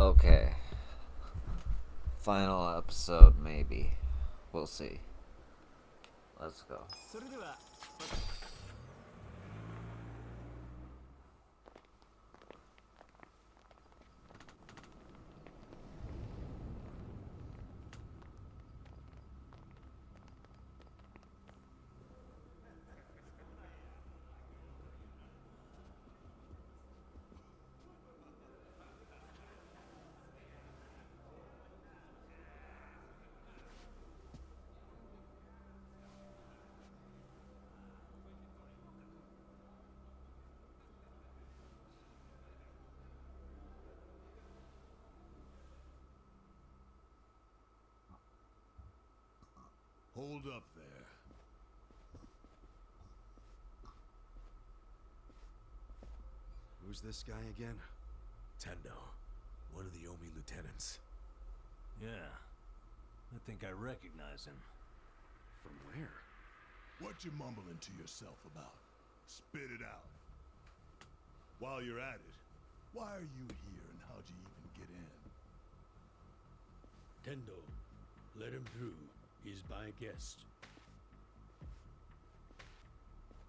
Okay. Final episode, maybe. We'll see. Let's go. Hold up there. Who's this guy again? Tendo, one of the Omi lieutenants. Yeah, I think I recognize him. From where? What you mumbling to yourself about? Spit it out. While you're at it, why are you here and how'd you even get in? Tendo, let him through. He's my guest.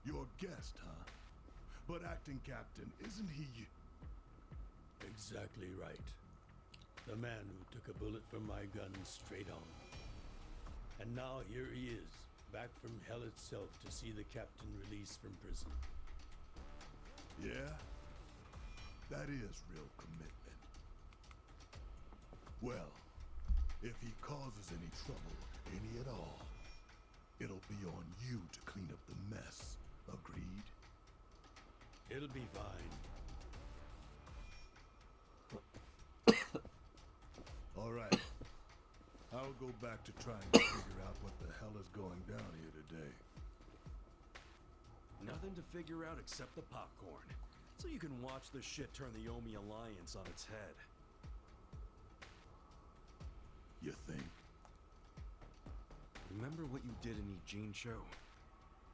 Your guest, huh? But acting captain, isn't he? Exactly right. The man who took a bullet from my gun straight on. And now here he is, back from hell itself to see the captain released from prison. Yeah? That is real commitment. Well, if he causes any trouble, any at all, it'll be on you to clean up the mess. Agreed? It'll be fine. All right. I'll go back to trying to figure out what the hell is going down here today. Nothing to figure out except the popcorn. So you can watch the shit turn the Omi Alliance on its head. You think? Remember what you did in Ijincho?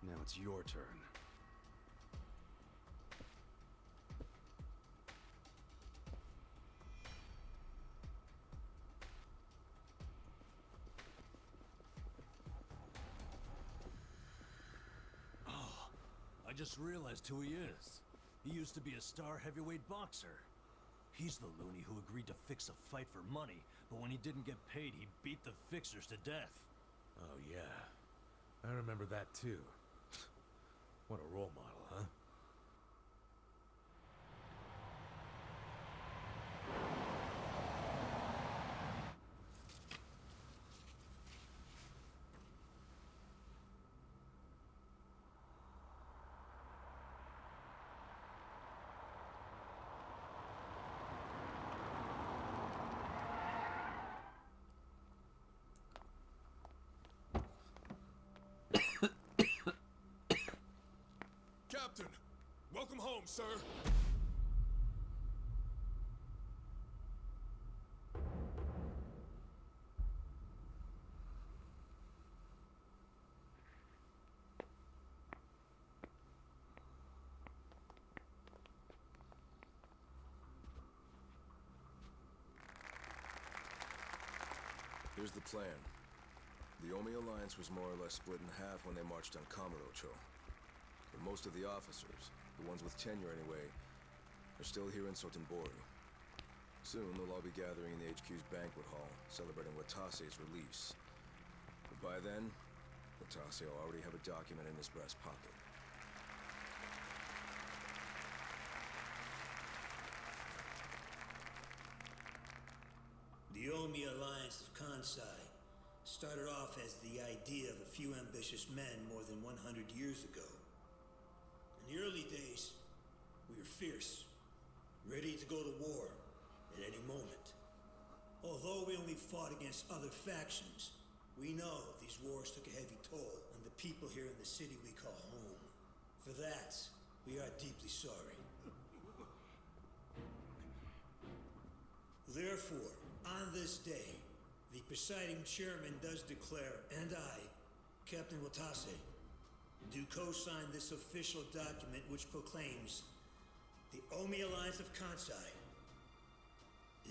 Now it's your turn. Oh, I just realized who he is. He used to be a star heavyweight boxer. He's the loony who agreed to fix a fight for money, but when he didn't get paid, he beat the fixers to death. Oh, yeah. I remember that, too. What a role model, huh? Captain, welcome home, sir. Here's the plan. The Omi Alliance was more or less split in half when they marched on Kamurocho. But most of the officers, the ones with tenure anyway, are still here in Sotenbori. Soon they'll all be gathering in the HQ's banquet hall, celebrating Watase's release. But by then, Watase will already have a document in his breast pocket. The Omi Alliance of Kansai started off as the idea of a few ambitious men more than 100 years ago. In the early days, we were fierce, ready to go to war at any moment. Although we only fought against other factions, we know these wars took a heavy toll on the people here in the city we call home. For that, we are deeply sorry. Therefore, on this day, the presiding chairman does declare, and I, Captain Watase, do co-sign this official document which proclaims the Omi Alliance of Kansai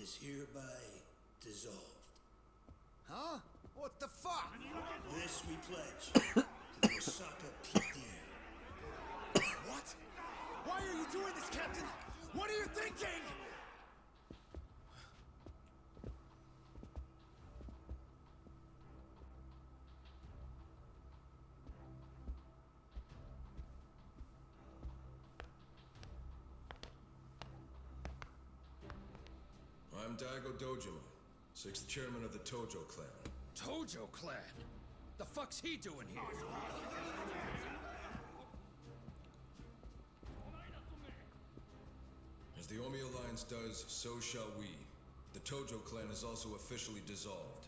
is is hereby dissolved. Huh? What the fuck? This we pledge to the Osaka PD. What? Why are you doing this, Captain? What are you thinking? I'm Daigo Dojima, 6th chairman of the Tojo clan. Tojo clan? The fuck's he doing here? As the Omi Alliance does, so shall we. The Tojo clan is also officially dissolved.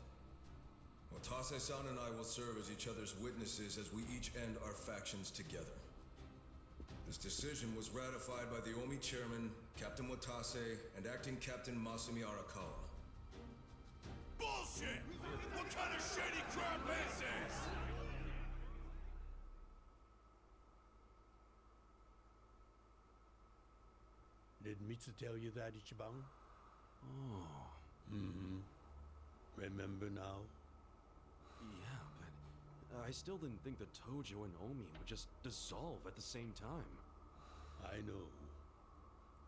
Watase-san and I will serve as each other's witnesses as we each end our factions together. This decision was ratified by the Omi chairman, Captain Watase, and acting Captain Masumi Arakawa. Bullshit! What kind of shady crap is this? Did Mitsu tell you that, Ichiban? Oh. Remember now? Yeah, but I still didn't think the Tojo and Omi would just dissolve at the same time. I know.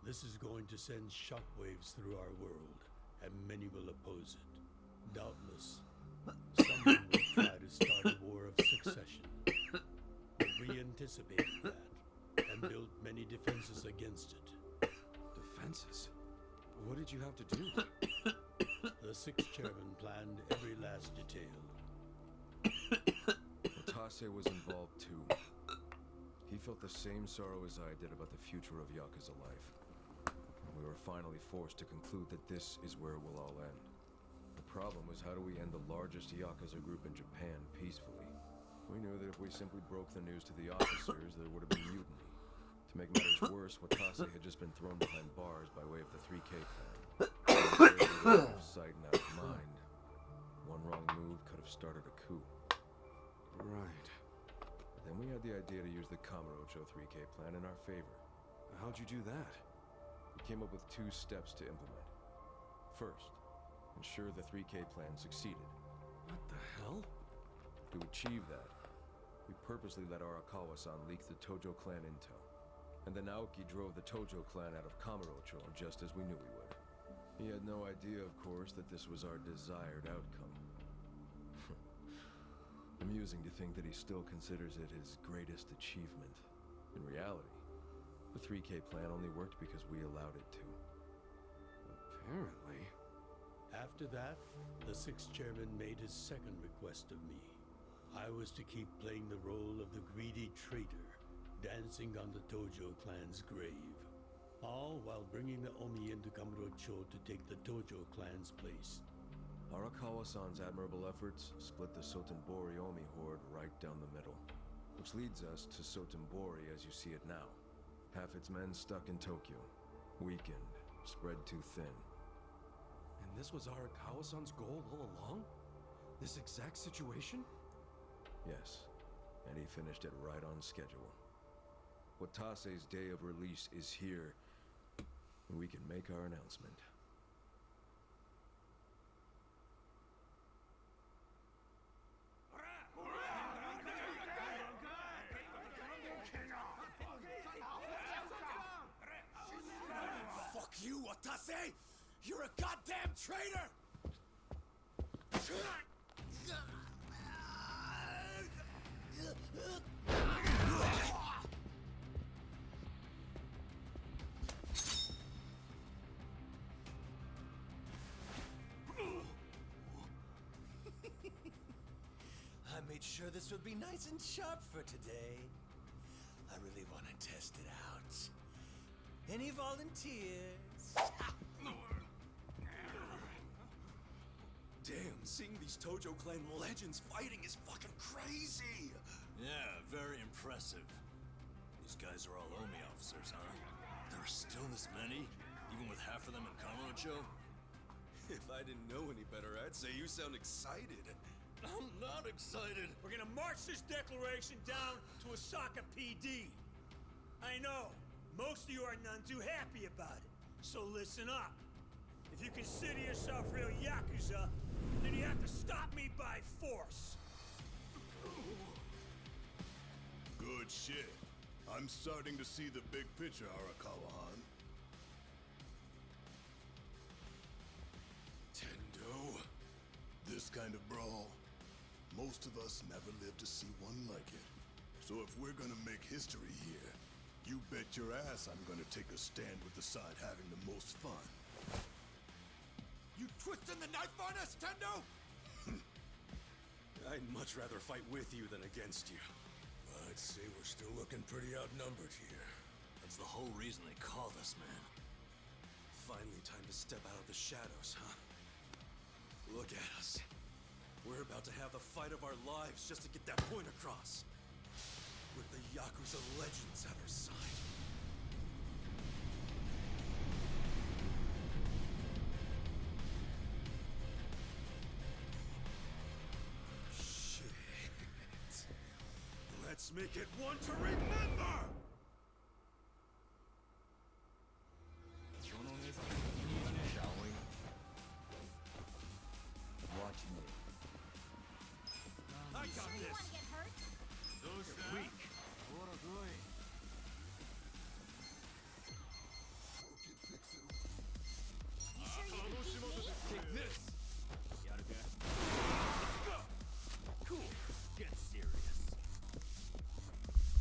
This is going to send shockwaves through our world, and many will oppose it. Doubtless, someone will try to start a war of succession. But we anticipated that, and built many defenses against it. Defenses? What did you have to do? The 6th chairman planned every last detail. Watase was involved too. He felt the same sorrow as I did about the future of Yakuza life. We were finally forced to conclude that this is where it will all end. The problem was, how do we end the largest Yakuza group in Japan peacefully? We knew that if we simply broke the news to the officers, there would have been mutiny. To make matters worse, Watase had just been thrown behind bars by way of the 3K plan. Out of sight and out of mind. One wrong move could have started a coup. Right. Then we had the idea to use the Kamurocho 3K plan in our favor. How'd you do that? We came up with 2 steps to implement. First, ensure the 3K plan succeeded. What the hell? To achieve that, we purposely let Arakawa-san leak the Tojo clan intel. And then Aoki drove the Tojo clan out of Kamurocho just as we knew he would. He had no idea, of course, that this was our desired outcome. Amusing to think that he still considers it his greatest achievement. In reality, the 3K plan only worked because we allowed it to. Apparently. After that, the 6th chairman made his second request of me. I was to keep playing the role of the greedy traitor, dancing on the Tojo clan's grave. All while bringing the Omi into Kamurocho to take the Tojo clan's place. Arakawa-san's admirable efforts split the Sotenbori Omi horde right down the middle. Which leads us to Sotenbori as you see it now. Half its men stuck in Tokyo. Weakened, spread too thin. And this was Arakawa-san's goal all along? This exact situation? Yes, and he finished it right on schedule. Watase's day of release is here, and we can make our announcement. Fuck you, Watase! You're a goddamn traitor! I made sure this would be nice and sharp for today. I really want to test it out. Any volunteers? Damn, seeing these Tojo clan legends fighting is fucking crazy! Yeah, very impressive. These guys are all Omi officers, huh? There are still this many? Even with half of them in Kamurocho? If I didn't know any better, I'd say you sound excited. I'm not excited. We're gonna march this declaration down to Osaka PD. I know, most of you are none too happy about it, so listen up. If If you consider yourself real yakuza, then you have to stop me by force. Good shit. I'm starting to see the big picture, Arakawa-han. Tendo? This kind of brawl, most of us never lived to see one like it. So if we're gonna make history here, you bet your ass I'm gonna take a stand with the side having the most fun. You twisting the knife on us, Tendo? I'd much rather fight with you than against you. I'd say we're still looking pretty outnumbered here. That's the whole reason they called us, man. Finally time to step out of the shadows, huh? Look at us. We're about to have the fight of our lives just to get that point across. With the Yakuza legends at our side. Shit. Let's make it one to remember! Shall we? Watch me. I got You this! want to get hurt? You're weak. You sure you can beat me? Take this! Let's go! Cool. Get serious.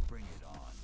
Bring it on.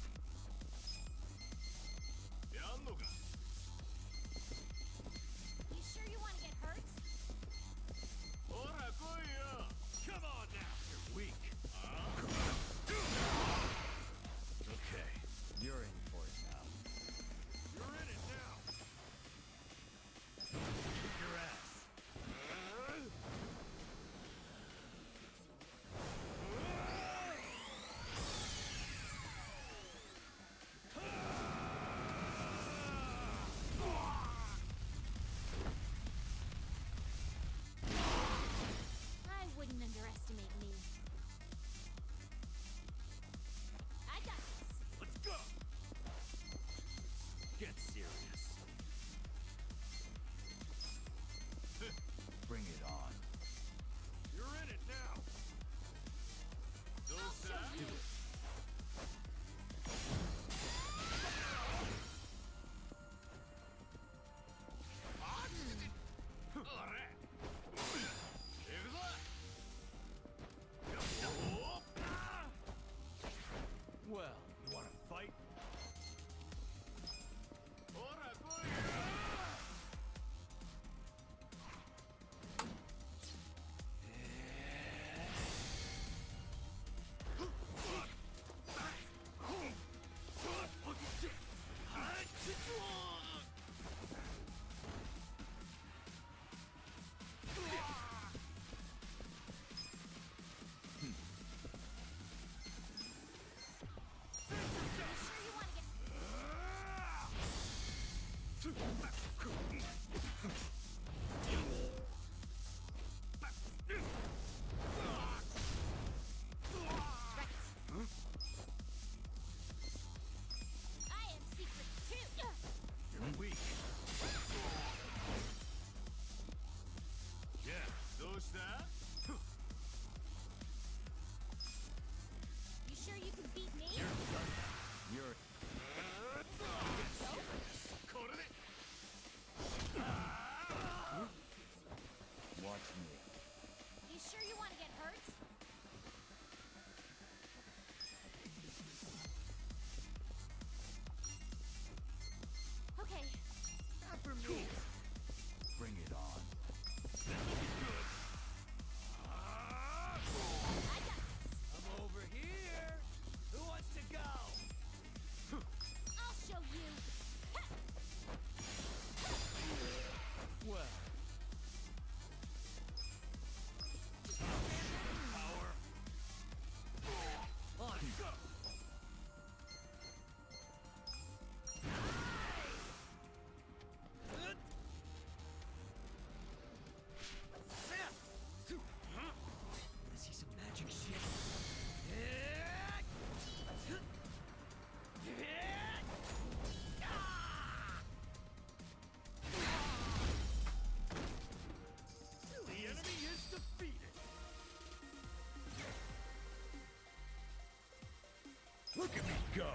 Look at me go!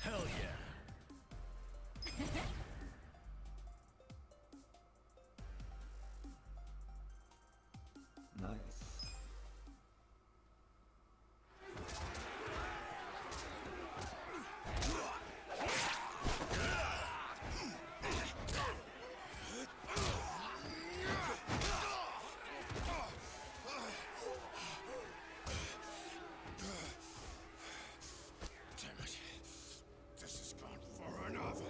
Hell yeah! Nice. Damn it. This has gone far enough.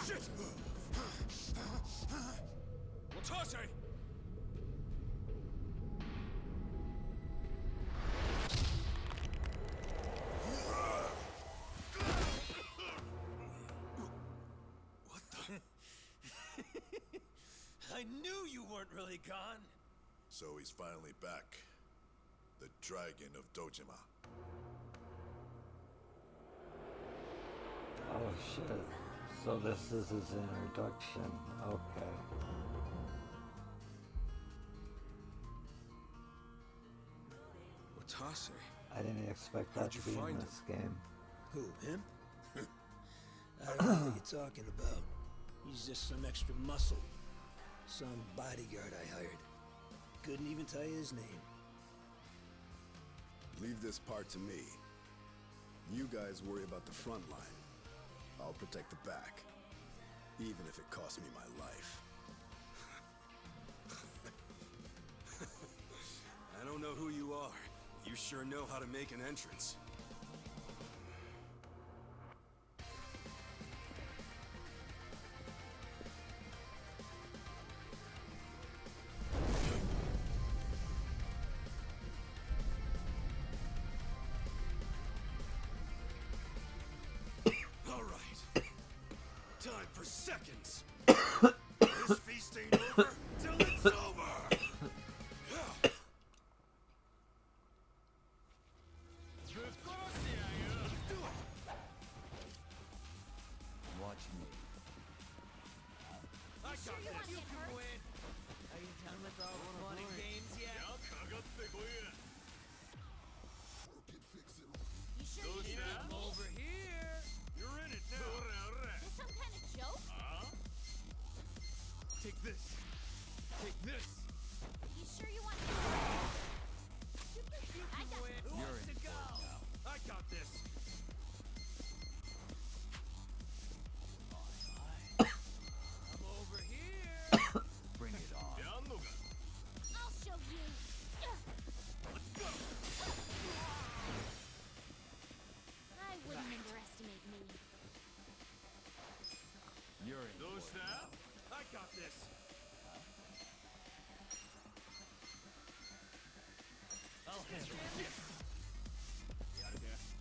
Shit! Watase! What the? I knew you weren't really gone. So he's finally back. The Dragon of Dojima. Oh shit. So this is his introduction. Okay. Watase? I didn't expect How'd that you to be in find this game. Who, him? I don't know what you're talking about. He's just some extra muscle. Some bodyguard I hired. Couldn't even tell you his name. Leave this part to me. You guys worry about the front line. I'll protect the back. Even if it costs me my life. I don't know who you are. You sure know how to make an entrance. All right. Time for seconds. This feast ain't over till it's over. Watch me. I got this. You can win. Are you done with all the fun and games yet? You sure you can beat me? Over here. You're in it now. Is this some kind of joke? Take this. Take this. You sure you want to? I got Win. Who You're wants in to go? I got this. I'm over here. Bring it on. I'll show you. I wouldn't underestimate me. You're in. I got this. I'll handle it.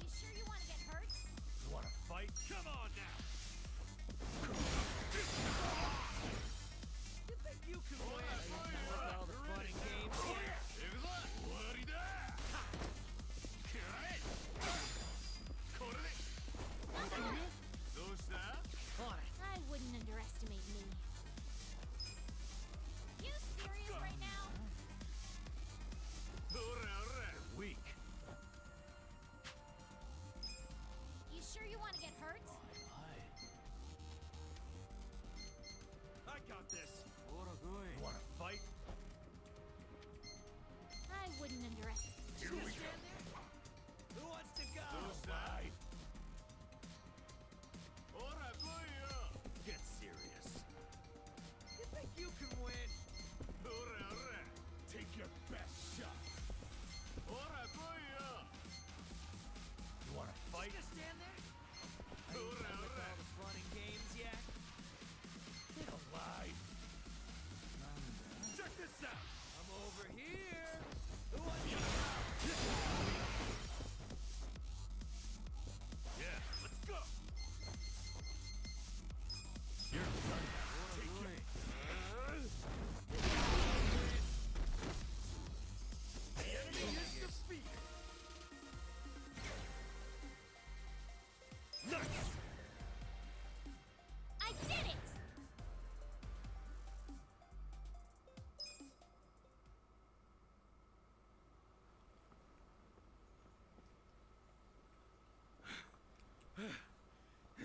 You sure you want to get hurt? You wanna fight? Come on now. You think you can win? Are you done with all the fun and games yet? I wouldn't underestimate me. You serious right now? We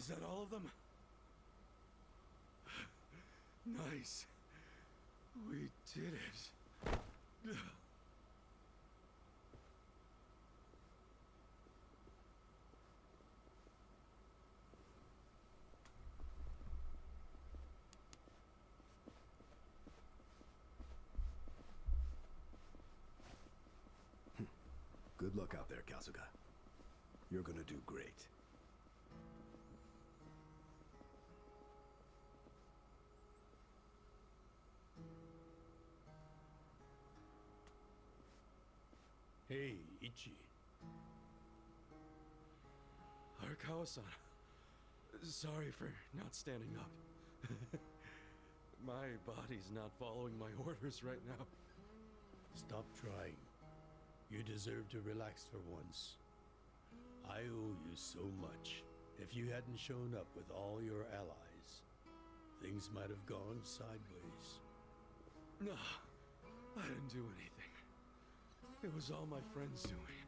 Is that all of them? Nice. We did it. Good luck out there, Kasuga. You're gonna do great. Hey, Ichi. Arakawa-san. Sorry for not standing up. My body's not following my orders right now. Stop trying. You deserve to relax for once. I owe you so much. If you hadn't shown up with all your allies, things might have gone sideways. No, I didn't do anything. It was all my friends doing.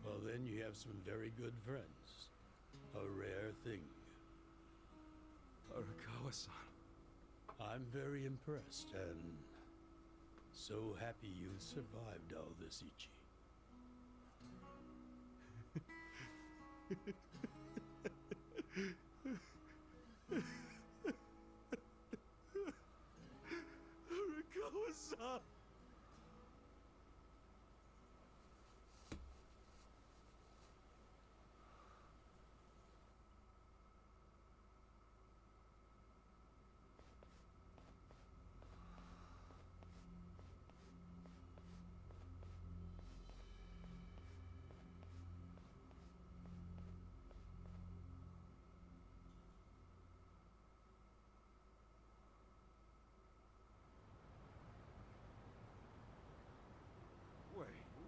Well, then you have some very good friends. A rare thing. Arakawa-san. I'm very impressed and so happy you survived all this, Ichi. Arakawa-san!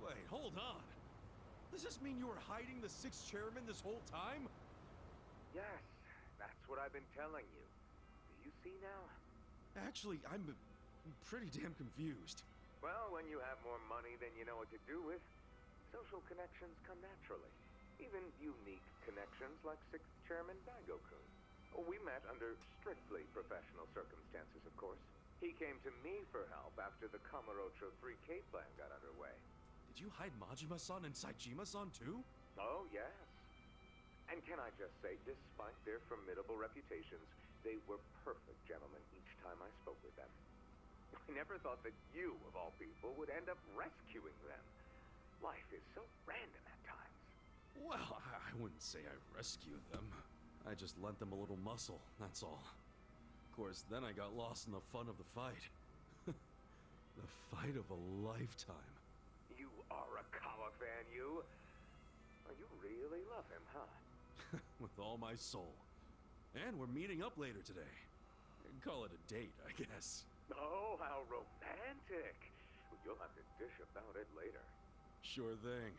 Wait, hold on. Does this mean you were hiding the sixth chairman this whole time? Yes, that's what I've been telling you. Do you see now? Actually, I'm pretty damn confused. Well, when you have more money than you know what to do with, social connections come naturally. Even unique connections like Sixth Chairman Daigo-kun. We met under strictly professional circumstances, of course. He came to me for help after the Kamurocho 3K plan got underway. Did you hide Majima-san and Saejima-san too? Oh, yes. And can I just say, despite their formidable reputations, they were perfect gentlemen each time I spoke with them. I never thought that you, of all people, would end up rescuing them. Life is so random at times. Well, I wouldn't say I rescued them. I just lent them a little muscle, that's all. Of course, then I got lost in the fun of the fight. The fight of a lifetime. You are a Kawa fan, you. Oh, you really love him, huh? With all my soul. And we're meeting up later today. Call it a date, I guess. Oh, how romantic. You'll have to dish about it later. Sure thing.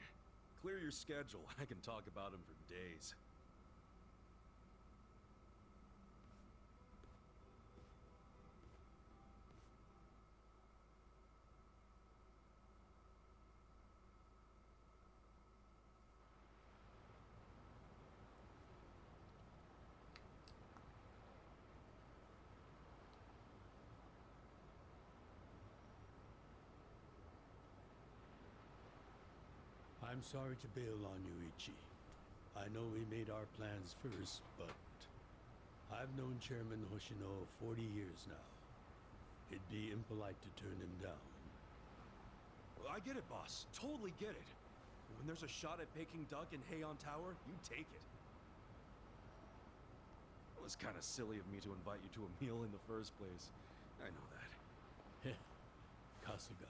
Clear your schedule. I can talk about him for days. I'm sorry to bail on you, Ichi. I know we made our plans first, but I've known Chairman Hoshino 40 years now. It'd be impolite to turn him down. I get it, boss. Totally get it. When there's a shot at Peking Duck and Heian Tower, you take it. It was kind of silly of me to invite you to a meal in the first place. I know that. Kasuga,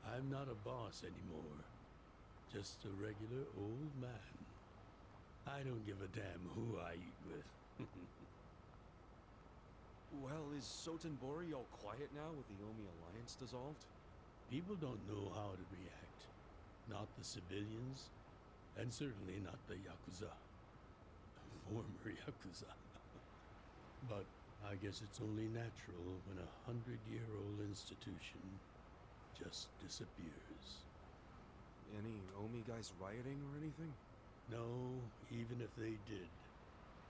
I'm not a boss anymore. Just a regular old man. I don't give a damn who I eat with. Well, is Sotenbori all quiet now with the Omi Alliance dissolved? People don't know how to react. Not the civilians, and certainly not the yakuza. Former yakuza. But I guess it's only natural when a 100-year-old institution just disappears. Any Omi guys rioting or anything? No, even if they did,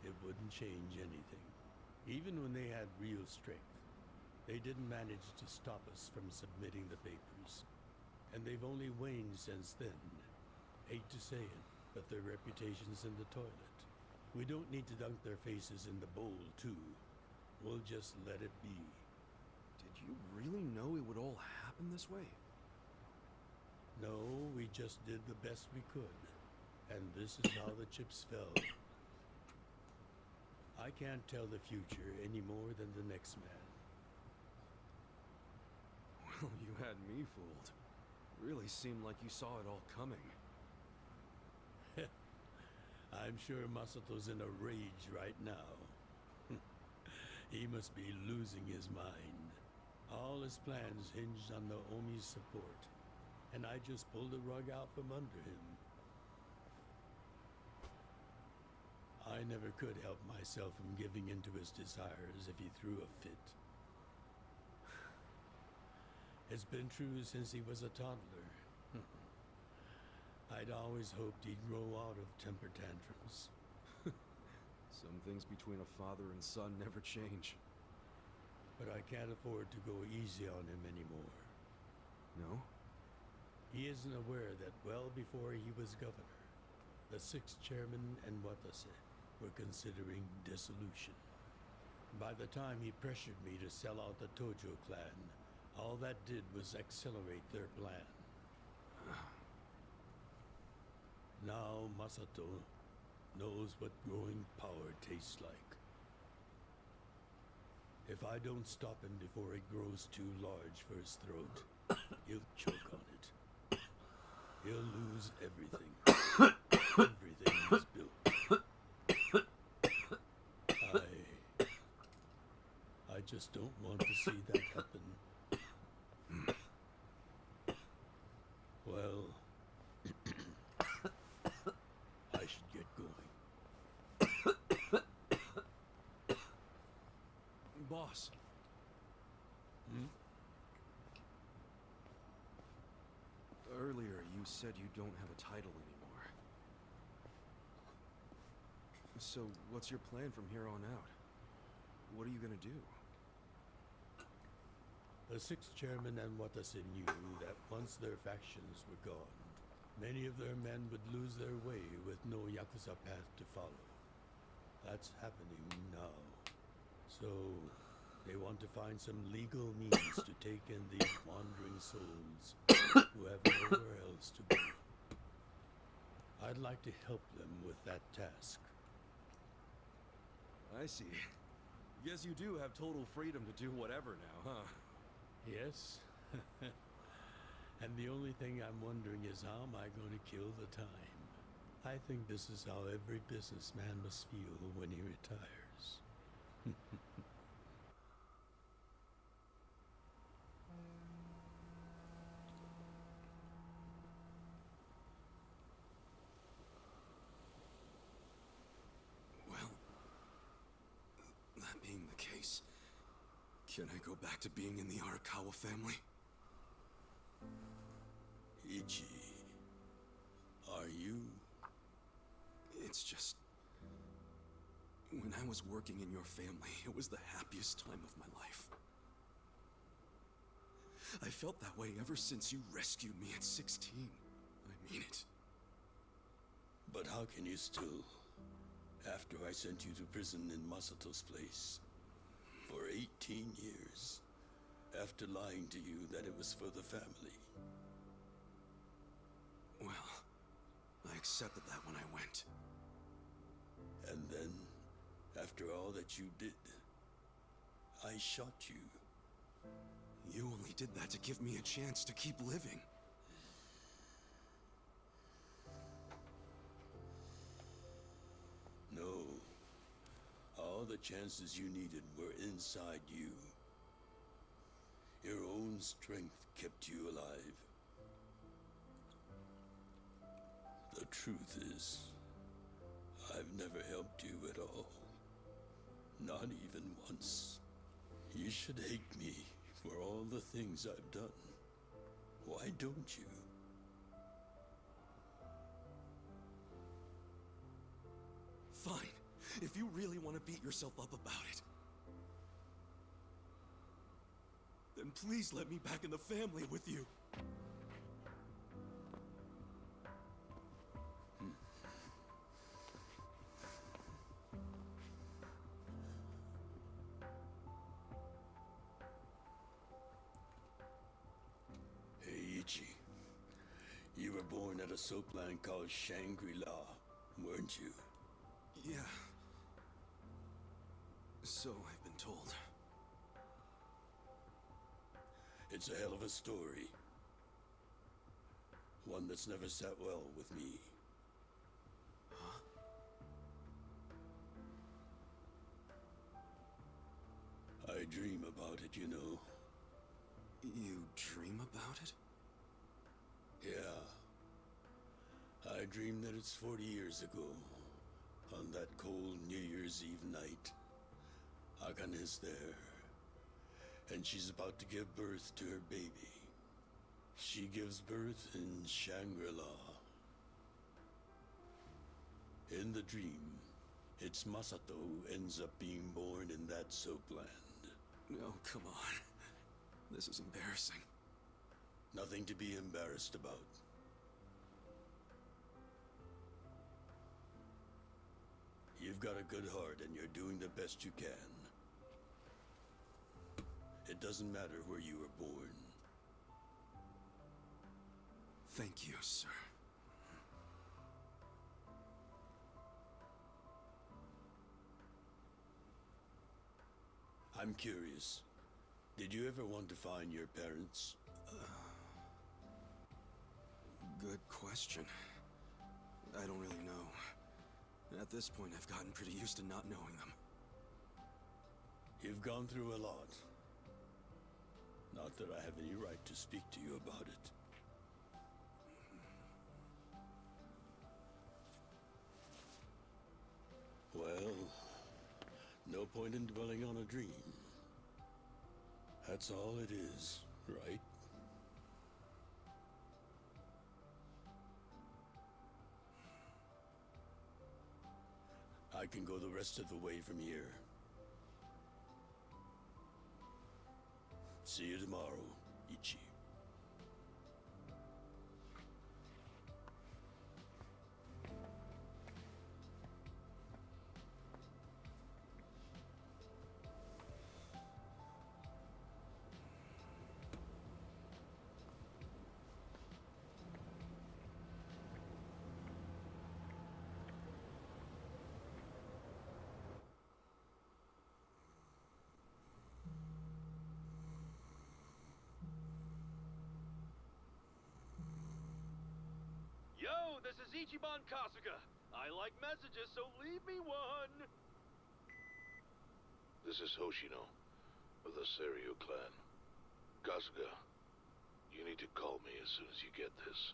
it wouldn't change anything. Even when they had real strength, they didn't manage to stop us from submitting the papers. And they've only waned since then. Hate to say it, but their reputation's in the toilet. We don't need to dunk their faces in the bowl, too. We'll just let it be. Did you really know it would all happen this way? No, we just did the best we could. And this is how the chips fell. I can't tell the future any more than the next man. Well, you had me fooled. Really seemed like you saw it all coming. I'm sure Masato's in a rage right now. He must be losing his mind. All his plans hinged on the Omi's support, and I just pulled the rug out from under him. I never could help myself from giving in to his desires if he threw a fit. It's been true since he was a toddler. I'd always hoped he'd grow out of temper tantrums. Some things between a father and son never change. But I can't afford to go easy on him anymore. No? He isn't aware that well before he was governor, the 6th chairman and Watase were considering dissolution. By the time he pressured me to sell out the Tojo clan, all that did was accelerate their plan. Now Masato knows what growing power tastes like. If I don't stop him before it grows too large for his throat, he'll choke on it. He'll lose everything. Everything he's built. I just don't want to see that happen. Well, I should get going. Boss. Earlier, you said you don't have a title anymore. So, what's your plan from here on out? What are you gonna do? The 6th chairman and Watase knew that once their factions were gone, many of their men would lose their way with no yakuza path to follow. That's happening now. So, they want to find some legal means to take in these wandering souls who have nowhere else to go. I'd like to help them with that task. I see. Guess you do have total freedom to do whatever now, huh? Yes. And the only thing I'm wondering is how am I going to kill the time? I think this is how every businessman must feel when he retires. Well, that being the case, can I go back to being in the Arakawa family? Ichi, are you? It's just... when I was working in your family, it was the happiest time of my life. I felt that way ever since you rescued me at 16. I mean it. But how can you still, after I sent you to prison in Masato's place, for 18 years, after lying to you that it was for the family? Well, I accepted that when I went. And then, after all that you did, I shot you. You only did that to give me a chance to keep living. No. All the chances you needed were inside you. Your own strength kept you alive. The truth is, I've never helped you at all. Not even once. You should hate me for all the things I've done. Why don't you? If you really want to beat yourself up about it, then please let me back in the family with you. Hey, Ichi. You were born at a soapland called Shangri-La, weren't you? Yeah. So I've been told. It's a hell of a story. One that's never sat well with me. Huh? I dream about it, you know. You dream about it? Yeah. I dream that it's 40 years ago, on that cold New Year's Eve night. Akane is there, and she's about to give birth to her baby. She gives birth in Shangri-La. In the dream, it's Masato who ends up being born in that soapland. No, come on. This is embarrassing. Nothing to be embarrassed about. You've got a good heart and you're doing the best you can. It doesn't matter where you were born. Thank you, sir. I'm curious. Did you ever want to find your parents? Good question. I don't really know. At this point, I've gotten pretty used to not knowing them. You've gone through a lot. Not that I have any right to speak to you about it. Well, no point in dwelling on a dream. That's all it is, right? I can go the rest of the way from here. See you tomorrow, Ichi. Yo, this is Ichiban Kasuga. I like messages, so leave me one. This is Hoshino, of the Seiryu clan. Kasuga, you need to call me as soon as you get this.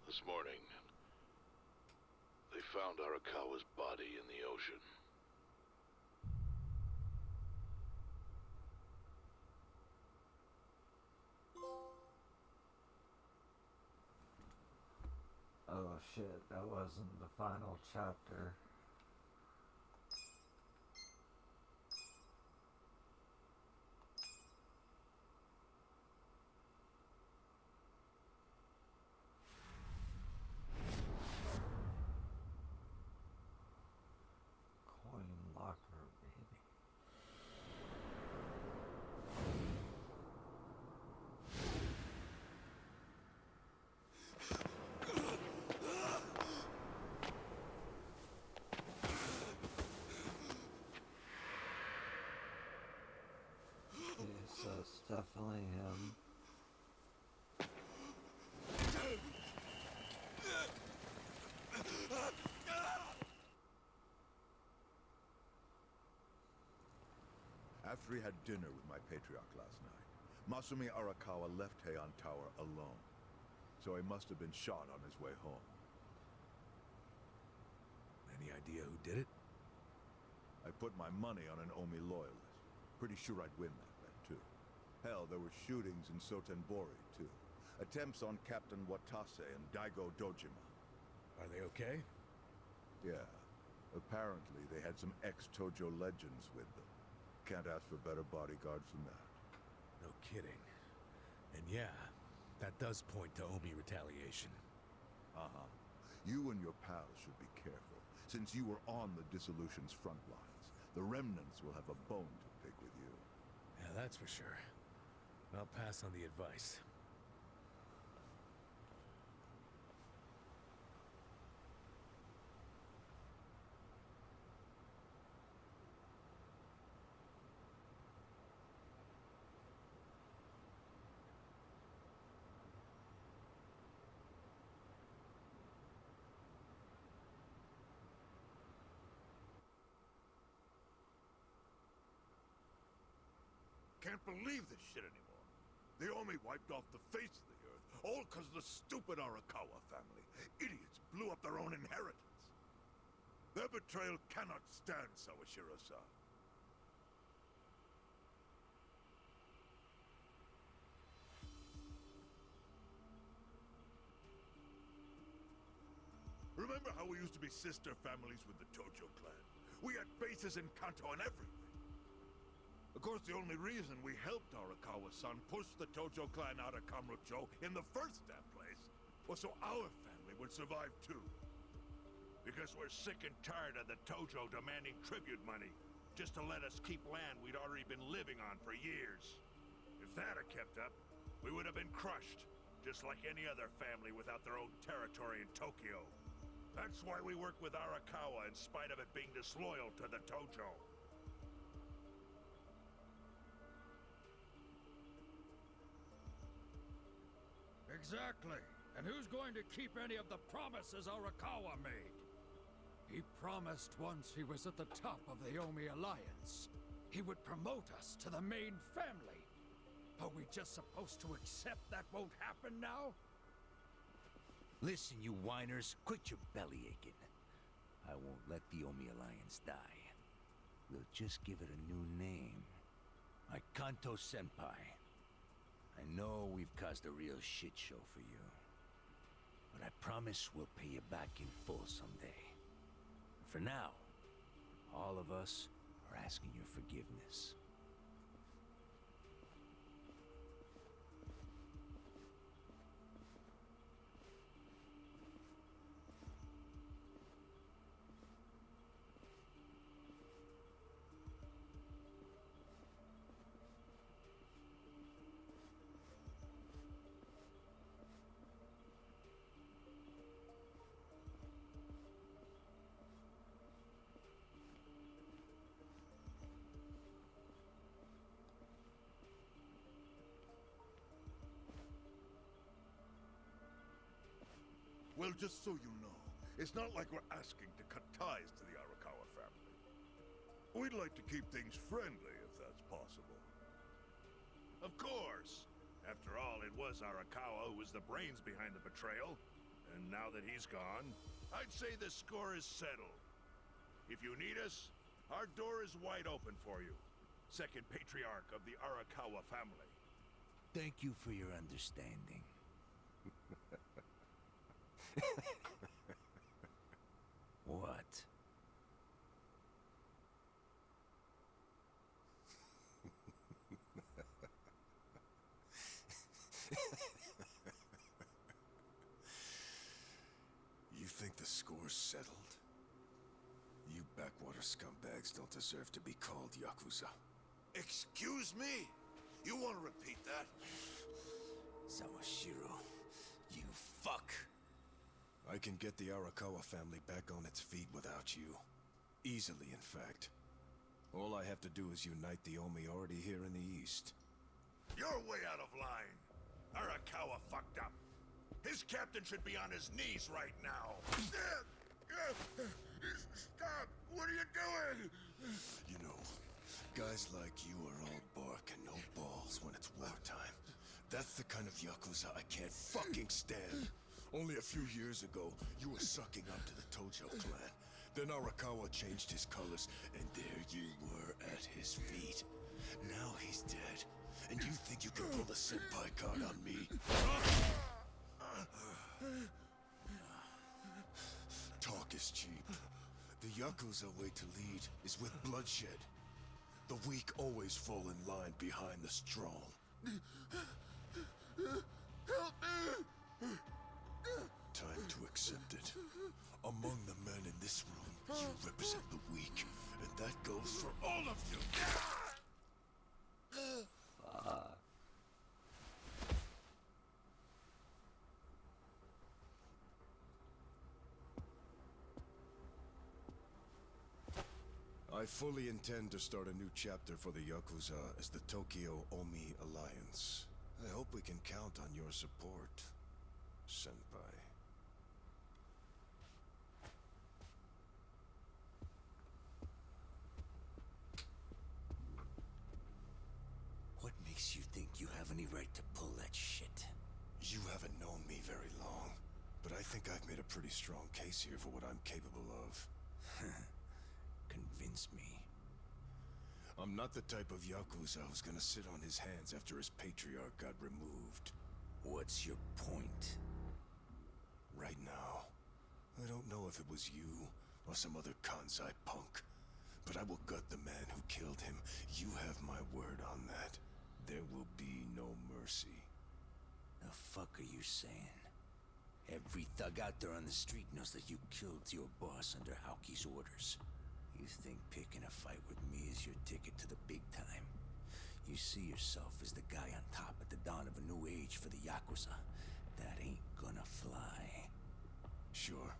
This morning, they found Arakawa's body in the ocean. Oh shit, that wasn't the final chapter. Coin locker, baby. So it's definitely him. After he had dinner with my patriarch last night, Masumi Arakawa left Heian Tower alone. So he must have been shot on his way home. Any idea who did it? I put my money on an Omi loyalist. Pretty sure I'd win that bet, too. Hell, there were shootings in Sotenbori, too. Attempts on Captain Watase and Daigo Dojima. Are they okay? Yeah. A Apparently, they had some ex-Tojo legends with them. Can't ask for better bodyguards than that. No kidding. And yeah, that does point to Omi retaliation. Uh-huh. You and your pals should be careful, since you were on the dissolution's front lines. The remnants will have a bone to pick with you. Yeah, that's for sure. I'll pass on the advice. Can't believe this shit anymore. The Omi wiped off the face of the earth, all because of the stupid Arakawa family. Idiots blew up their own inheritance. Their betrayal cannot stand, Sawashiro-san. Remember how we used to be sister families with the Tojo clan? We had bases in Kanto and everything. Of course, the only reason we helped Arakawa-san push the Tojo clan out of Kamurocho in the first damn place was so our family would survive too. Because we're sick and tired of the Tojo demanding tribute money just to let us keep land we'd already been living on for years. If that had kept up, we would have been crushed, just like any other family without their own territory in Tokyo. That's why we work with Arakawa in spite of it being disloyal to the Tojo. Exactly. And who's going to keep any of the promises Arakawa made? He promised once he was at the top of the Omi Alliance, he would promote us to the main family. Are we just supposed to accept that won't happen now? Listen, you whiners, quit your belly aching. I won't let the Omi Alliance die. We'll just give it a new name. My Kanto Senpai. I know we've caused a real shit show for you. But I promise we'll pay you back in full someday. For now, all of us are asking your forgiveness. Well, just so you know, it's not like we're asking to cut ties to the Arakawa family. We'd like to keep things friendly, if that's possible. Of course. After all, it was Arakawa who was the brains behind the betrayal. And now that he's gone, I'd say the score is settled. If you need us, our door is wide open for you. Second patriarch of the Arakawa family. Thank you for your understanding. What? You think the score's settled? You backwater scumbags don't deserve to be called yakuza. Excuse me? You want to repeat that? Sawashiro, you fuck! I can get the Arakawa family back on its feet without you. Easily, in fact. All I have to do is unite the Omi already here in the east. You're way out of line. Arakawa fucked up. His captain should be on his knees right now. Stop! What are you doing? You know, guys like you are all bark and no balls when it's wartime. That's the kind of yakuza I can't fucking stand. Only a few years ago, you were sucking up to the Tojo clan. Then Arakawa changed his colors, and there you were at his feet. Now he's dead, and you think you can pull the senpai card on me? Talk is cheap. The yakuza way to lead is with bloodshed. The weak always fall in line behind the strong. Help me! Time to accept it. Among the men in this room, you represent the weak, and that goes for all of you. I fully intend to start a new chapter for the Yakuza as the Tokyo Omi Alliance. I hope we can count on your support, Senpai. What makes you think you have any right to pull that shit? You haven't known me very long, but I think I've made a pretty strong case here for what I'm capable of. Convince me. I'm not the type of Yakuza who's gonna sit on his hands after his patriarch got removed. What's your point? Right now, I don't know if it was you or some other Kansai punk, but I will gut the man who killed him. You have my word on that. There will be no mercy. The fuck are you saying? Every thug out there on the street knows that you killed your boss under Haoki's orders. You think picking a fight with me is your ticket to the big time? You see yourself as the guy on top at the dawn of a new age for the Yakuza. That ain't gonna fly. Sure.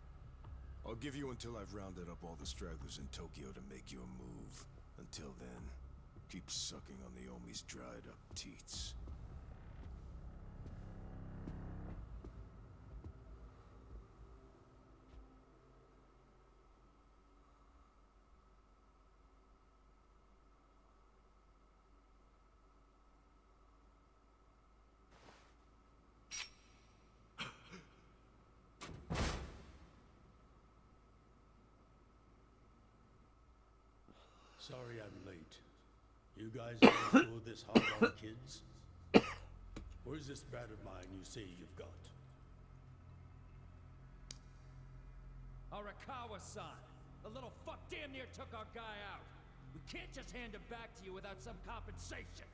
I'll give you until I've rounded up all the stragglers in Tokyo to make your move. Until then, keep sucking on the Omi's dried up teats. Sorry I'm late. You guys gonna pull this hard on kids? Where's this brat of mine you say you've got? Arakawa-san! The little fuck damn near took our guy out! We can't just hand him back to you without some compensation!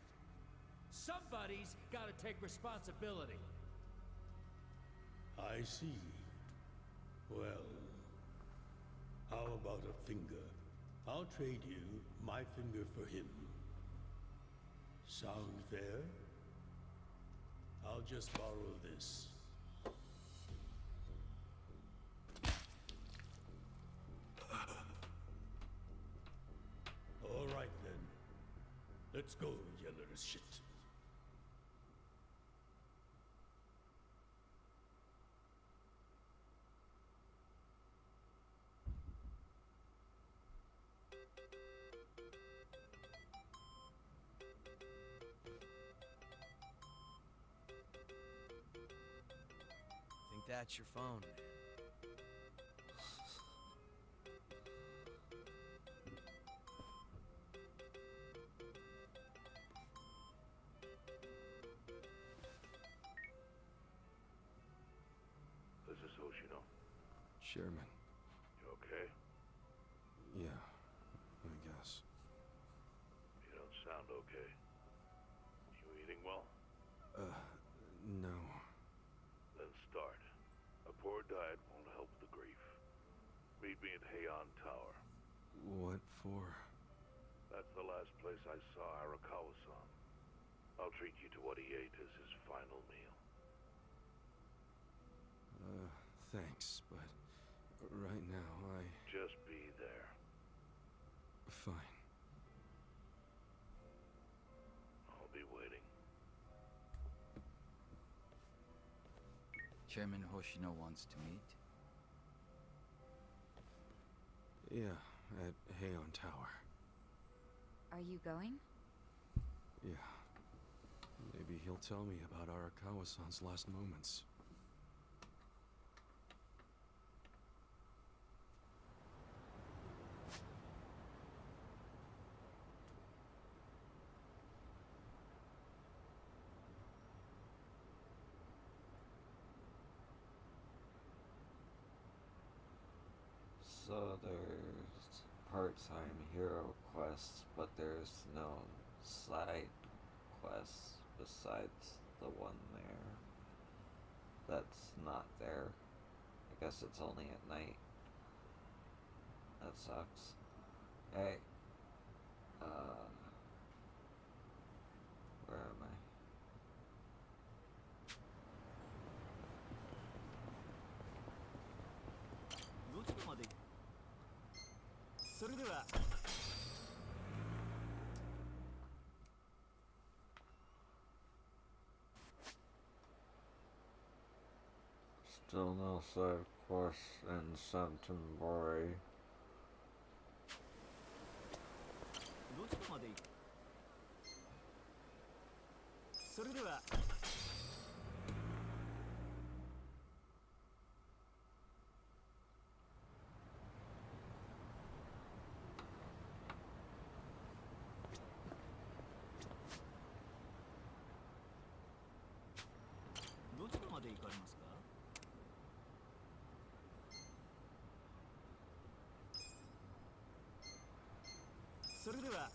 Somebody's gotta take responsibility. I see. Well, how about a finger? I'll trade you my finger for him. Sound fair? I'll just borrow this. All right then. Let's go, you little shit. Think that's your phone, man. This is Hoshino. Chairman. You okay? Yeah, I guess. You don't sound okay. You eating well? No. Then start. A poor diet won't help the grief. Meet me at Heian Tower. What for? That's the last place I saw Arakawa-san. I'll treat you to what he ate as his final meal. Thanks, but right now Just be there. Fine. I'll be waiting. Chairman Hoshino wants to meet. Yeah, at Heian Tower. Are you going? Yeah. Maybe he'll tell me about Arakawa-san's last moments. So they're part-time hero quests, but there's no side quests besides the one there. That's not there. I guess it's only at night. That sucks. Hey. Where am I? どちらまでそれでは Still no side quests in Santenbury. どちらまで行くそれでは どちらまで行かれますかそれでは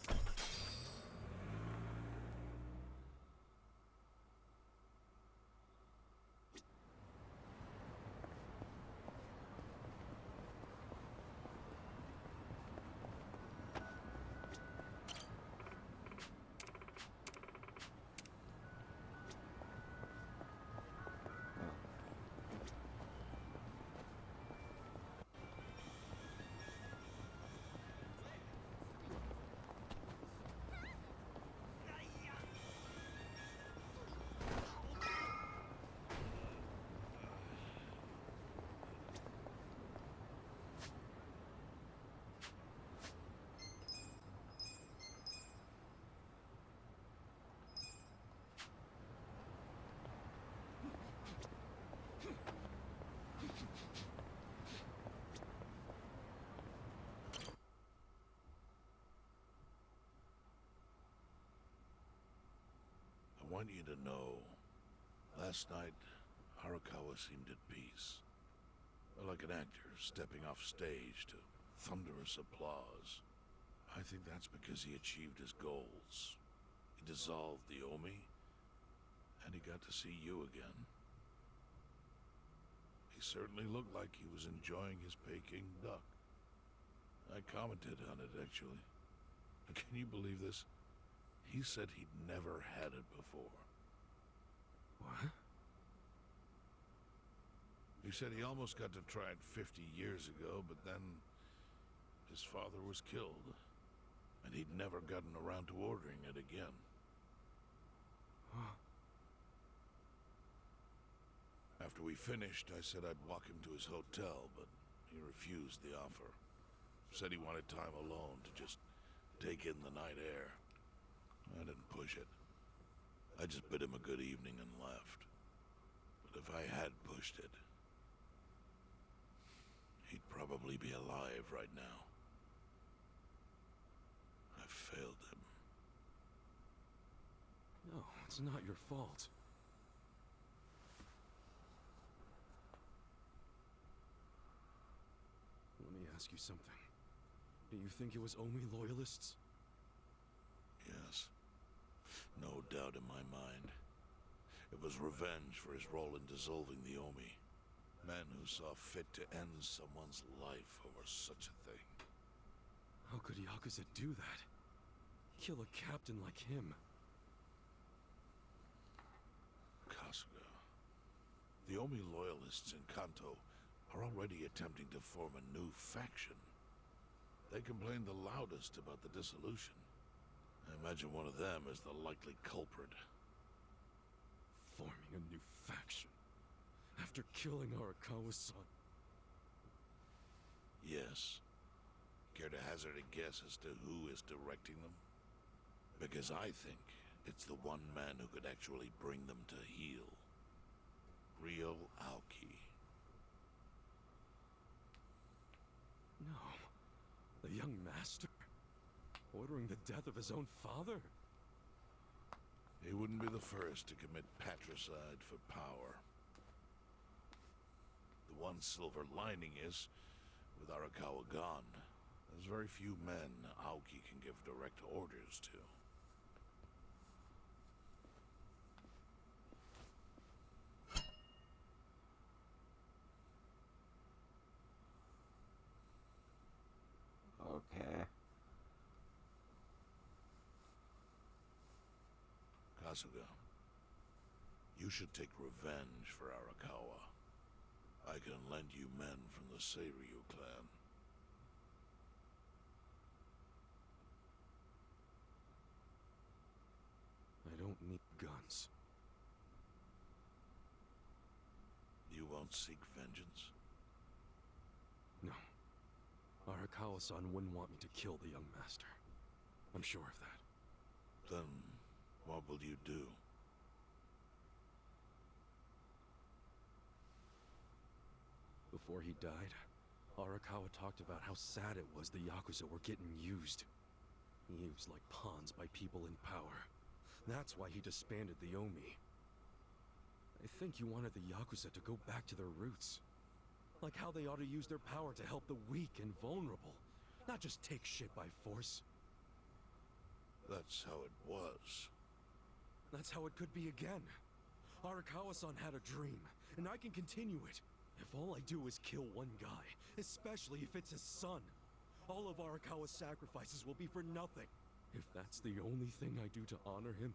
I want you to know, last night, Arakawa seemed at peace. Like an actor stepping off stage to thunderous applause. I think that's because he achieved his goals. He dissolved the Omi, and he got to see you again. He certainly looked like he was enjoying his Peking duck. I commented on it, actually. Can you believe this? He said he'd never had it before. What? He said he almost got to try it 50 years ago, but then his father was killed, and he'd never gotten around to ordering it again. After we finished, I said I'd walk him to his hotel, but he refused the offer. Said he wanted time alone to just take in the night air. I didn't push it. I just bid him a good evening and left. But if I had pushed it, he'd probably be alive right now. I failed him. No, it's not your fault. Let me ask you something. Do you think it was Omi loyalists? Yes. No doubt in my mind. It was revenge for his role in dissolving the Omi. Men who saw fit to end someone's life over such a thing. How could Yakuza do that? Kill a captain like him? Kasuga. The Omi loyalists in Kanto are already attempting to form a new faction. They complain the loudest about the dissolution. I imagine one of them is the likely culprit. Forming a new faction? After killing Arakawa's son? Yes. Care to hazard a guess as to who is directing them? Because I think it's the one man who could actually bring them to heel. Ryo Aoki. No. The young master? Ordering the death of his own father? He wouldn't be the first to commit patricide for power. The one silver lining is, with Arakawa gone, there's very few men Aoki can give direct orders to. Okay. Kasuga, you should take revenge for Arakawa. I can lend you men from the Seiryu clan. I don't need guns. You won't seek vengeance? No. Arakawa-san wouldn't want me to kill the young master. I'm sure of that. Then, what will you do? Before he died, Arakawa talked about how sad it was the yakuza were getting used. Used like pawns by people in power. That's why he disbanded the Omi. I think he wanted the yakuza to go back to their roots. Like how they ought to use their power to help the weak and vulnerable, not just take shit by force. That's how it was. That's how it could be again. Arakawa-san had a dream, and I can continue it. If all I do is kill one guy, especially if it's his son, all of Arakawa's sacrifices will be for nothing. If that's the only thing I do to honor him,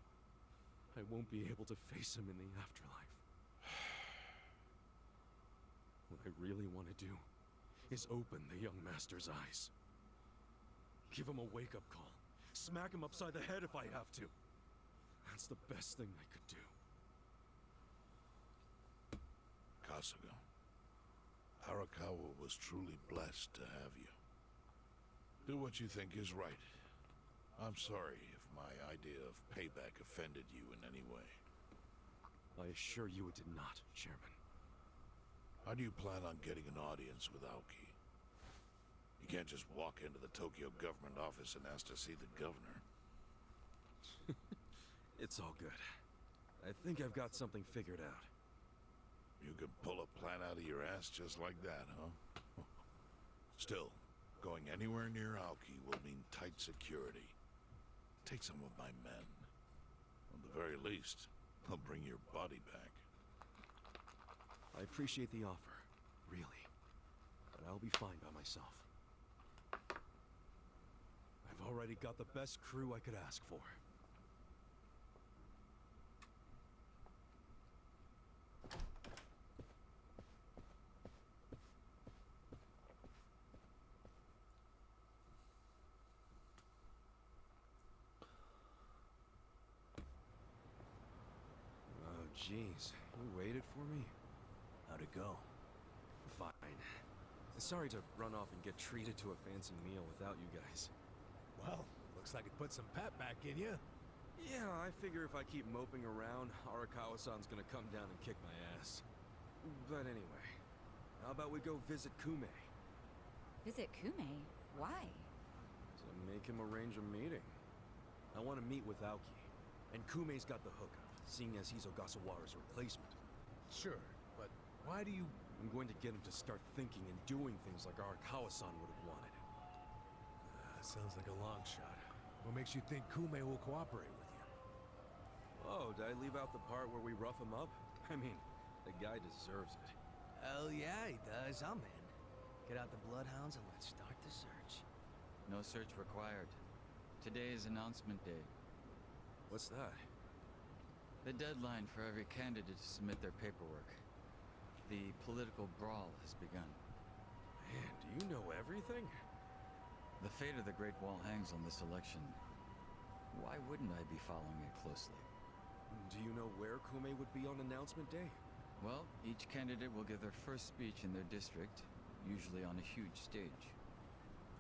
I won't be able to face him in the afterlife. What I really want to do is open the young master's eyes. Give him a wake-up call. Smack him upside the head if I have to. That's the best thing I could do. Kasuga, Arakawa was truly blessed to have you. Do what you think is right. I'm sorry if my idea of payback offended you in any way. I assure you it did not, Chairman. How do you plan on getting an audience with Aoki? You can't just walk into the Tokyo government office and ask to see the governor. It's all good. I think I've got something figured out. You could pull a plan out of your ass just like that, huh? Still, going anywhere near Aoki will mean tight security. Take some of my men. At the very least, they'll bring your body back. I appreciate the offer, really. But I'll be fine by myself. I've already got the best crew I could ask for. Oh, jeez. You waited for me? How'd it go? Fine. Sorry to run off and get treated to a fancy meal without you guys. Well, looks like it put some pep back in you. Yeah, I figure if I keep moping around, Arakawa-san's gonna come down and kick my ass. But anyway, how about we go visit Kume? Visit Kume? Why? To make him arrange a meeting. I want to meet with Aoki. And Kume's got the hookup, seeing as he's Ogasawara's replacement. Sure, but why do you... I'm going to get him to start thinking and doing things like Arakawa-san would have wanted. Sounds like a long shot. What makes you think Kume will cooperate with you? Oh, did I leave out the part where we rough him up? I mean, the guy deserves it. Hell yeah, he does. I'm in. Get out the bloodhounds and let's start the search. No search required. Today is announcement day. What's that? The deadline for every candidate to submit their paperwork. The political brawl has begun. Man, do you know everything? The fate of the Great Wall hangs on this election. Why wouldn't I be following it closely? Do you know where Kume would be on announcement day? Well, each candidate will give their first speech in their district, usually on a huge stage.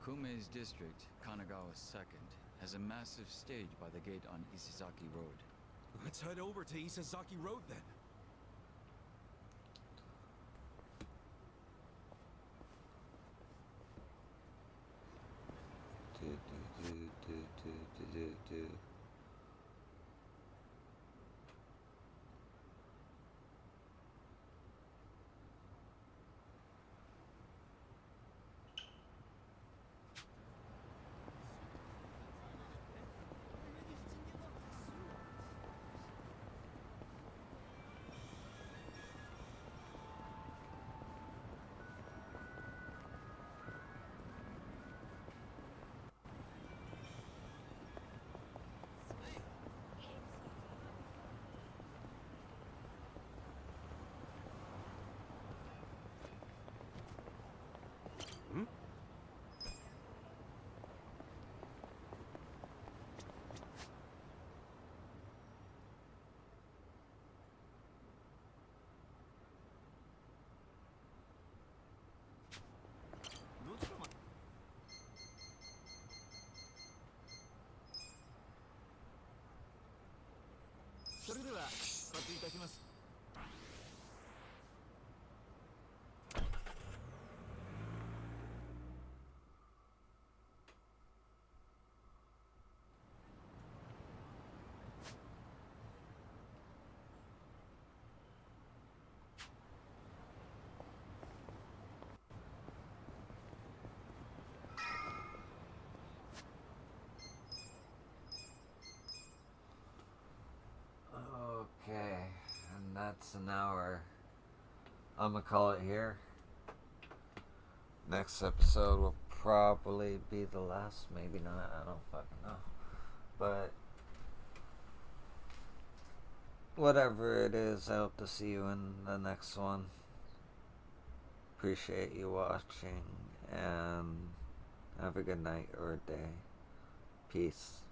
Kume's district, Kanagawa's second, has a massive stage by the gate on Isizaki Road. Let's head over to Isizaki Road then. Okay, and that's an hour. I'm gonna call it here. Next episode will probably be the last, maybe not, I don't fucking know. But whatever it is, I hope to see you in the next one. Appreciate you watching, and have a good night or a day. Peace.